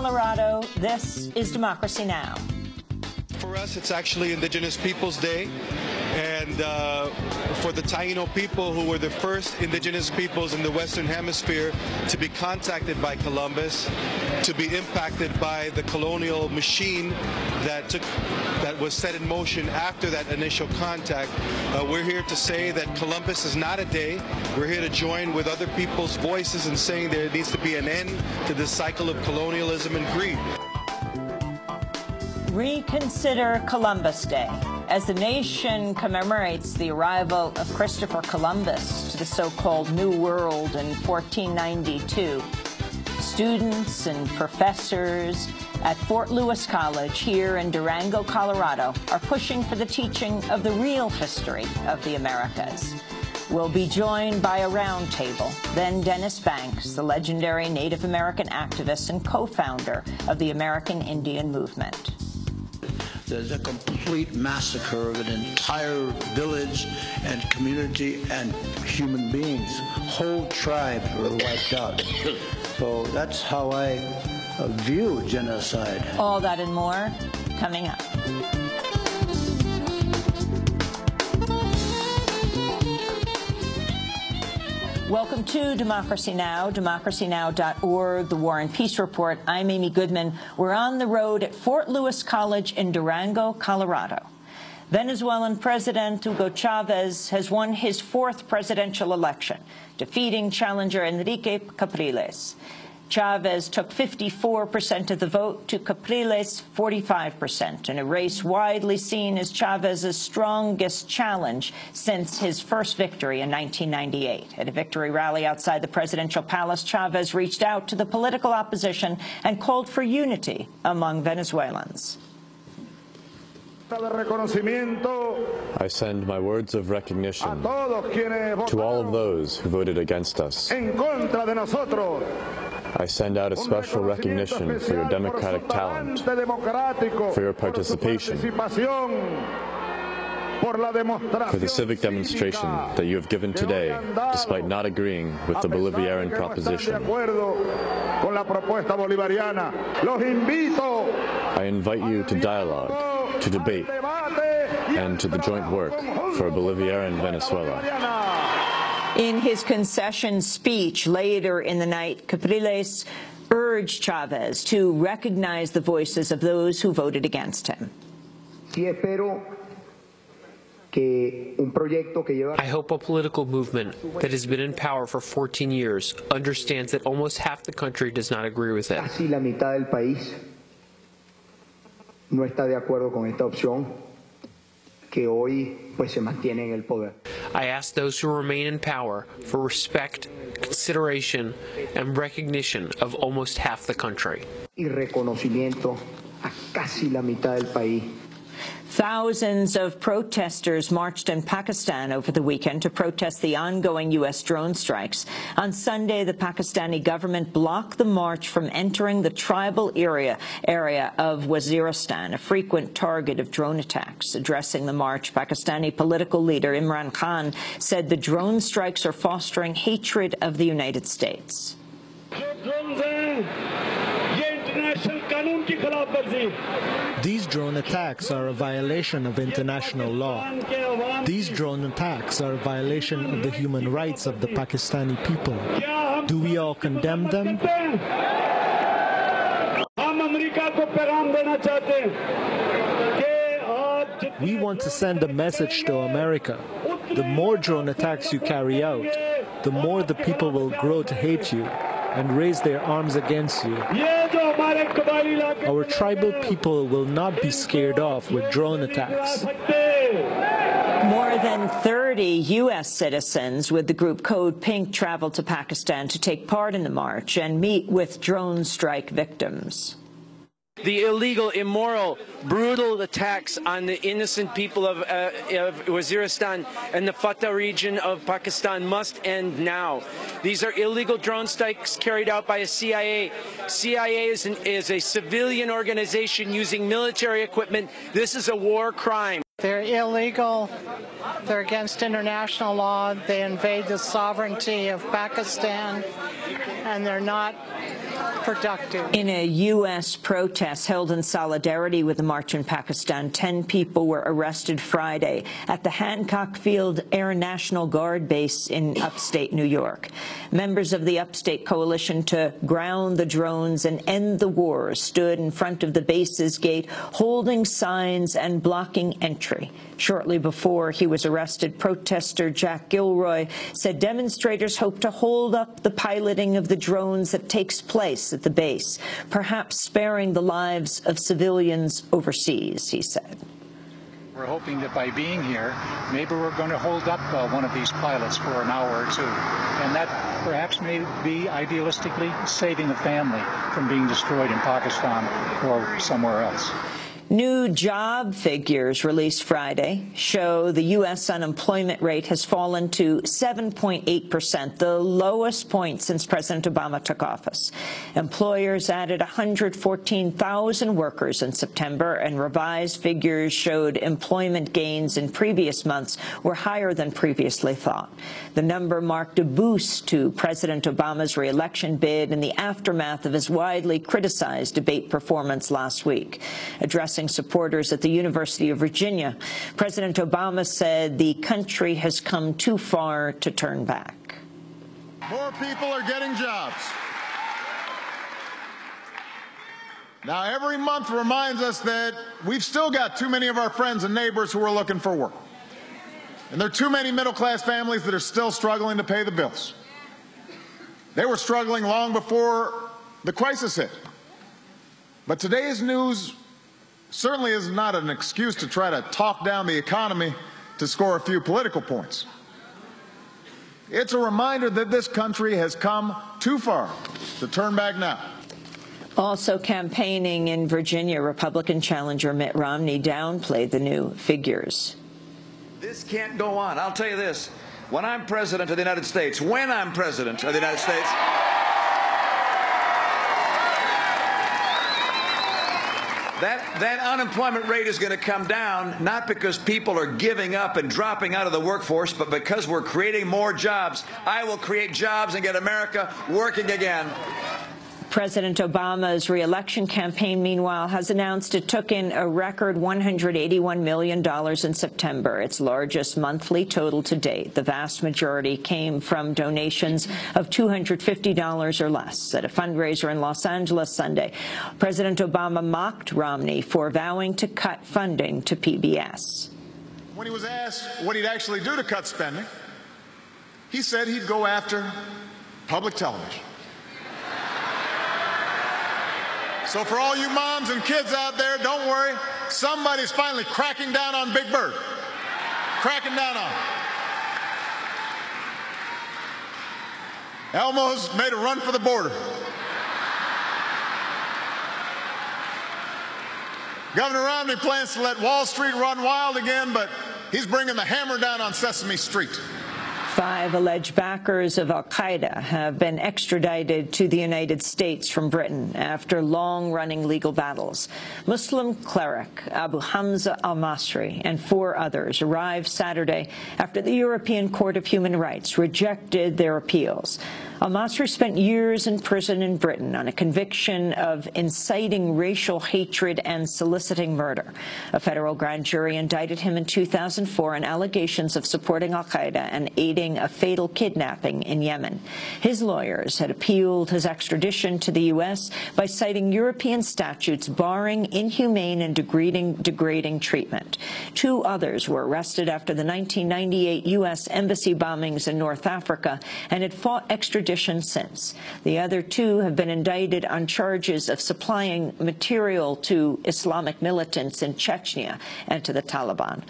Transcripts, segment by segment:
Colorado, this is Democracy Now! For us, it's actually Indigenous Peoples Day, and for the Taino people, who were the first indigenous peoples in the Western Hemisphere to be contacted by Columbus, to be impacted by the colonial machine that was set in motion after that initial contact. We're here to say that Columbus is not a day. We're here to join with other people's voices in saying there needs to be an end to this cycle of colonialism and greed. Reconsider Columbus Day. As the nation commemorates the arrival of Christopher Columbus to the so-called New World in 1492, students and professors at Fort Lewis College here in Durango, Colorado, are pushing for the teaching of the real history of the Americas. We'll be joined by a roundtable. Then Dennis Banks, the legendary Native American activist and co-founder of the American Indian Movement. There's a complete massacre of an entire village and community and human beings. Whole tribes were wiped out. So that's how I view genocide. All that and more coming up. Welcome to Democracy Now!, democracynow.org, the War and Peace Report. I'm Amy Goodman. We're on the road at Fort Lewis College in Durango, Colorado. Venezuelan President Hugo Chavez has won his fourth presidential election, defeating challenger Enrique Capriles. Chavez took 54% of the vote to Capriles' 45%, in a race widely seen as Chavez's strongest challenge since his first victory in 1998. At a victory rally outside the presidential palace, Chavez reached out to the political opposition and called for unity among Venezuelans. I send my words of recognition to all of those who voted against us. I send out a special recognition for your democratic talent, for your participation, for the civic demonstration that you have given today, despite not agreeing with the Bolivarian proposition. I invite you to dialogue, to debate, and to the joint work for a Bolivarian Venezuela. In his concession speech later in the night, Capriles urged Chavez to recognize the voices of those who voted against him. I hope a political movement that has been in power for 14 years understands that almost half the country does not agree with it. I ask those who remain in power for respect, consideration, and recognition of almost half the country. Thousands of protesters marched in Pakistan over the weekend to protest the ongoing U.S. drone strikes. On Sunday, the Pakistani government blocked the march from entering the tribal area of Waziristan, a frequent target of drone attacks. Addressing the march, Pakistani political leader Imran Khan said the drone strikes are fostering hatred of the United States. These drone attacks are a violation of international law. These drone attacks are a violation of the human rights of the Pakistani people. Do we all condemn them? We want to send a message to America. The more drone attacks you carry out, the more the people will grow to hate you and raise their arms against you. Our tribal people will not be scared off with drone attacks. More than 30 U.S. citizens with the group Code Pink traveled to Pakistan to take part in the march and meet with drone strike victims. The illegal, immoral, brutal attacks on the innocent people of Waziristan and the Fatah region of Pakistan must end now. These are illegal drone strikes carried out by a CIA. CIA is a civilian organization using military equipment. This is a war crime. They're illegal. They're against international law. They invade the sovereignty of Pakistan, and they're not productive. In a U.S. protest held in solidarity with the march in Pakistan, 10 people were arrested Friday at the Hancock Field Air National Guard base in upstate New York. Members of the Upstate Coalition to Ground the Drones and End the War stood in front of the base's gate, holding signs and blocking entry. Shortly before he was arrested, protester Jack Gilroy said demonstrators hope to hold up the piloting of the drones that takes place at the base, perhaps sparing the lives of civilians overseas, he said. We're hoping that by being here, maybe we're going to hold up one of these pilots for an hour or two, and that perhaps may be idealistically saving a family from being destroyed in Pakistan or somewhere else. New job figures released Friday show the U.S. unemployment rate has fallen to 7.8%, the lowest point since President Obama took office. Employers added 114,000 workers in September, and revised figures showed employment gains in previous months were higher than previously thought. The number marked a boost to President Obama's re-election bid in the aftermath of his widely criticized debate performance last week. Addressing supporters at the University of Virginia, President Obama said the country has come too far to turn back. More people are getting jobs. Now, every month reminds us that we've still got too many of our friends and neighbors who are looking for work. And there are too many middle-class families that are still struggling to pay the bills. They were struggling long before the crisis hit. But today's news certainly is not an excuse to try to talk down the economy to score a few political points. It's a reminder that this country has come too far to turn back now. Also campaigning in Virginia, Republican challenger Mitt Romney downplayed the new figures. This can't go on. I'll tell you this. When I'm president of the United States, that unemployment rate is going to come down, not because people are giving up and dropping out of the workforce, but because we're creating more jobs. I will create jobs and get America working again. President Obama's re-election campaign, meanwhile, has announced it took in a record $181 million in September, its largest monthly total to date. The vast majority came from donations of $250 or less. At a fundraiser in Los Angeles Sunday, President Obama mocked Romney for vowing to cut funding to PBS. When he was asked what he'd actually do to cut spending, he said he'd go after public television. So for all you moms and kids out there, don't worry. Somebody's finally cracking down on Big Bird. Cracking down on him. Elmo's made a run for the border. Governor Romney plans to let Wall Street run wild again, but he's bringing the hammer down on Sesame Street. 5 alleged backers of al-Qaeda have been extradited to the United States from Britain after long-running legal battles. Muslim cleric Abu Hamza al-Masri and 4 others arrived Saturday after the European Court of Human Rights rejected their appeals. Al-Masri spent years in prison in Britain on a conviction of inciting racial hatred and soliciting murder. A federal grand jury indicted him in 2004 on allegations of supporting al-Qaeda and aiding a fatal kidnapping in Yemen. His lawyers had appealed his extradition to the U.S. by citing European statutes barring inhumane and degrading treatment. 2 others were arrested after the 1998 U.S. embassy bombings in North Africa and had fought extradition since. The other 2 have been indicted on charges of supplying material to Islamic militants in Chechnya and to the Taliban.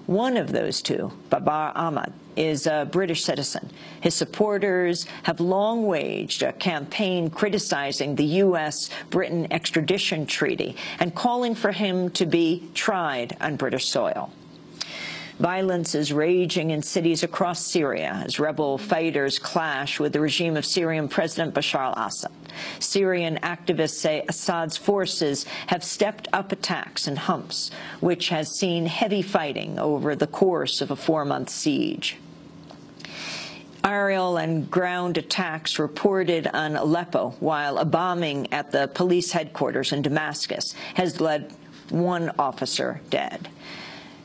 One of those 2, Babar Ahmad, is a British citizen. His supporters have long waged a campaign criticizing the U.S.-Britain extradition treaty and calling for him to be tried on British soil. Violence is raging in cities across Syria as rebel fighters clash with the regime of Syrian President Bashar al-Assad. Syrian activists say Assad's forces have stepped up attacks in Homs, which has seen heavy fighting over the course of a 4-month siege. Aerial and ground attacks reported on Aleppo, while a bombing at the police headquarters in Damascus has led one officer dead.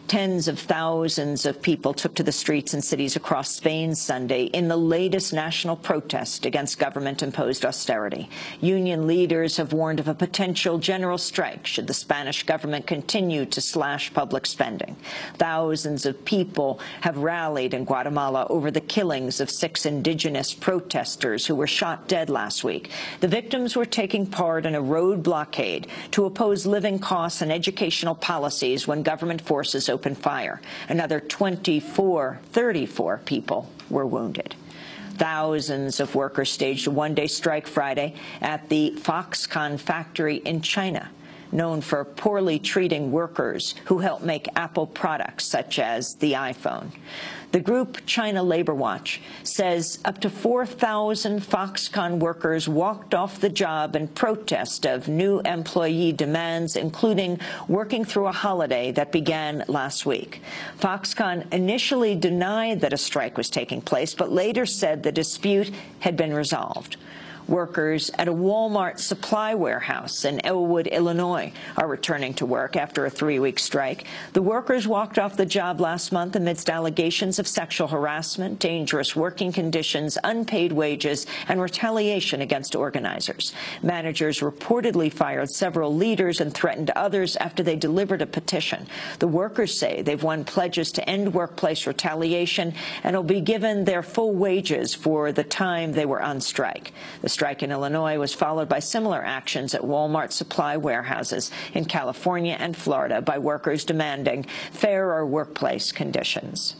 Tens of thousands of people took to the streets in cities across Spain Sunday in the latest national protest against government-imposed austerity. Union leaders have warned of a potential general strike should the Spanish government continue to slash public spending. Thousands of people have rallied in Guatemala over the killings of 6 indigenous protesters who were shot dead last week. The victims were taking part in a road blockade to oppose living costs and educational policies when government forces opened fire. Another 34 people were wounded. Thousands of workers staged a one-day strike Friday at the Foxconn factory in China, known for poorly treating workers who help make Apple products such as the iPhone. The group China Labor Watch says up to 4,000 Foxconn workers walked off the job in protest of new employee demands, including working through a holiday that began last week. Foxconn initially denied that a strike was taking place, but later said the dispute had been resolved. Workers at a Walmart supply warehouse in Elwood, Illinois, are returning to work after a 3-week strike. The workers walked off the job last month amidst allegations of sexual harassment, dangerous working conditions, unpaid wages, and retaliation against organizers. Managers reportedly fired several leaders and threatened others after they delivered a petition. The workers say they've won pledges to end workplace retaliation and will be given their full wages for the time they were on strike. The strike in Illinois was followed by similar actions at Walmart supply warehouses in California and Florida by workers demanding fairer workplace conditions.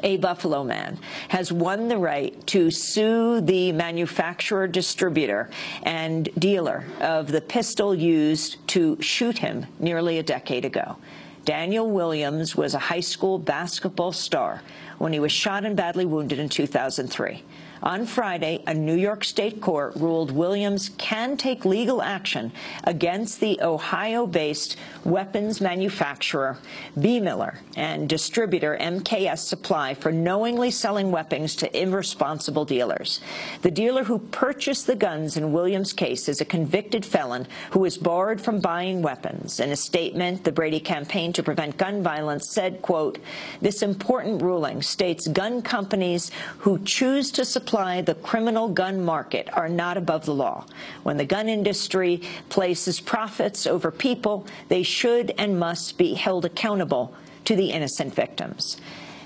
A Buffalo man has won the right to sue the manufacturer, distributor, and dealer of the pistol used to shoot him nearly a decade ago. Daniel Williams was a high school basketball star when he was shot and badly wounded in 2003. On Friday, a New York State court ruled Williams can take legal action against the Ohio-based weapons manufacturer B. Miller and distributor MKS Supply for knowingly selling weapons to irresponsible dealers. The dealer who purchased the guns in Williams' case is a convicted felon who was barred from buying weapons. In a statement, the Brady Campaign to Prevent Gun Violence said, quote, "This important ruling states gun companies who choose to supply the criminal gun market are not above the law. When the gun industry places profits over people, they should and must be held accountable to the innocent victims."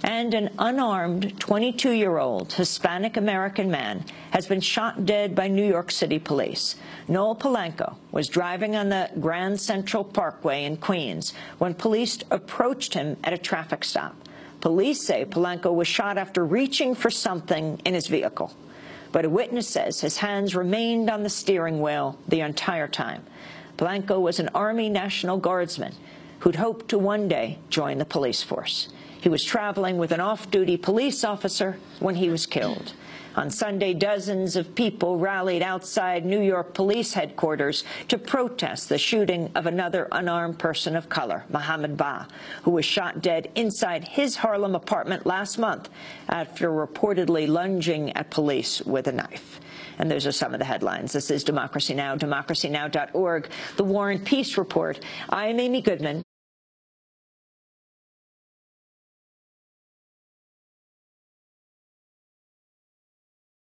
And an unarmed 22-year-old Hispanic-American man has been shot dead by New York City police. Noel Polanco was driving on the Grand Central Parkway in Queens when police approached him at a traffic stop. Police say Polanco was shot after reaching for something in his vehicle. But a witness says his hands remained on the steering wheel the entire time. Polanco was an Army National Guardsman who'd hoped to one day join the police force. He was traveling with an off-duty police officer when he was killed. On Sunday, dozens of people rallied outside New York police headquarters to protest the shooting of another unarmed person of color, Mohammed Ba, who was shot dead inside his Harlem apartment last month after reportedly lunging at police with a knife. And those are some of the headlines. This is Democracy Now!, democracynow.org, The War and Peace Report. I'm Amy Goodman.